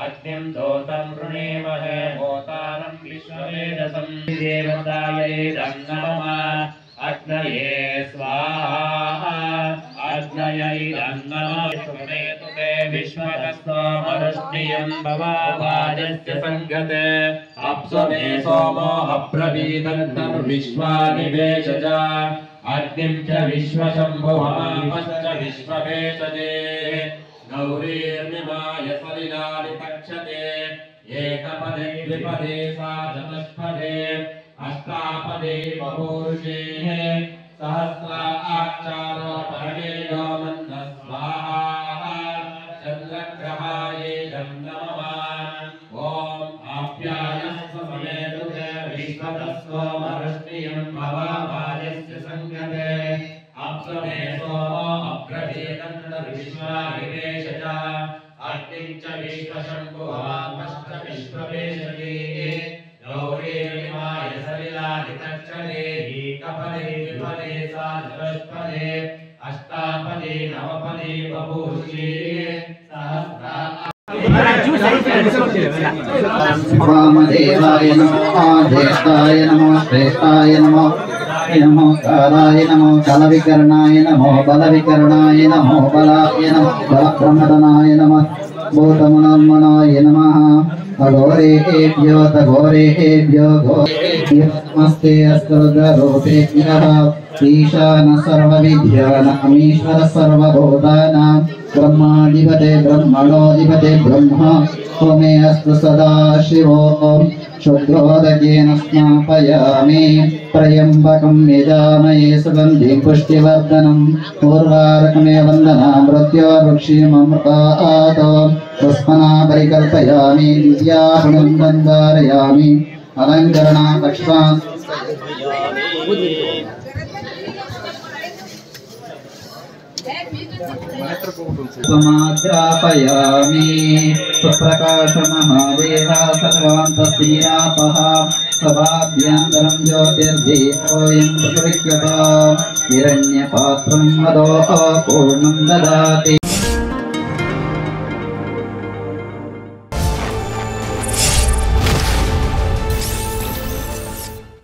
अग्निं दोतं वृणीमहे भूतानं विश्ववेदसं देवतायै नमः अग्नये स्वाहा अग्नयै नमः सुमेतु ते विश्वकस्वामरुष्णियं भवावाजस्य संगते अप्सुमे सोमो अब्रवीदन्तर्विश्वानिवेशजा अग्निं च विश्वशम्भुवमापश्च विश्ववेशजे गौरीर्निमाय सलिलानि पक्षते एकपदे द्विपदे सा चतुष्पदे अष्टापदे बहूर्षे सहस्राक्षरो परमेयो मन्द स्वाहा चन्द्रग्रहाय नमः ॐ आप्यायस्व समेतु ते विश्वतस्वमरुष्णियं भवावाजस्य संगते अप्सुमे सोमो अब्रवीदन्तर्विश्वानिवेशजा अग्निं च विश्वशम्भुवमापश्च विश्ववेशजे गौरीर्निमाय सलिलादितक्षणे एकपदे द्विपदे सा चतुष्पदे अष्टापदे नवपदे बहूर्षे वामदेवाय नमो ज्येष्ठाय नमो श्रेष्ठाय नमो नमो कालाय नमो कलविकरणाय नमो बलविकरणाय नमो बलाय नमो बलप्रमदनाय नमः भूतमनोन्मनाय नमः अघोरेभ्यो तघोरेभ्यो घोरेभ्यो नमस्ते अस्त्रुद्ररूपेभ्यः ईशान सर्वविद्यानामीश्वर सर्वभूतानां ब्रह्माधिपते ब्रह्मणोऽधिपते ब्रह्मा त्वमे अस्तु सदा शिवो शुद्धोदकेन स्नापयामि त्र्यम्बकं यजामहे सुगन्धिं पुष्टिवर्धनं पूर्वार्कमे वन्दना मृत्योर्वक्ष्यममृतात् पुष्पना परिकल्पयामि दिव्याहुनं दन्दारयामि अलङ्करणा पक्षान् समाद्रापयामि सुप्रकाशमहादेवा सर्वान्तस्तीरापः सभाभ्यन्तरं ज्योतिर्दीपोऽयं प्रविक्यता हिरण्यपात्रं मदो पूर्णं ददाति।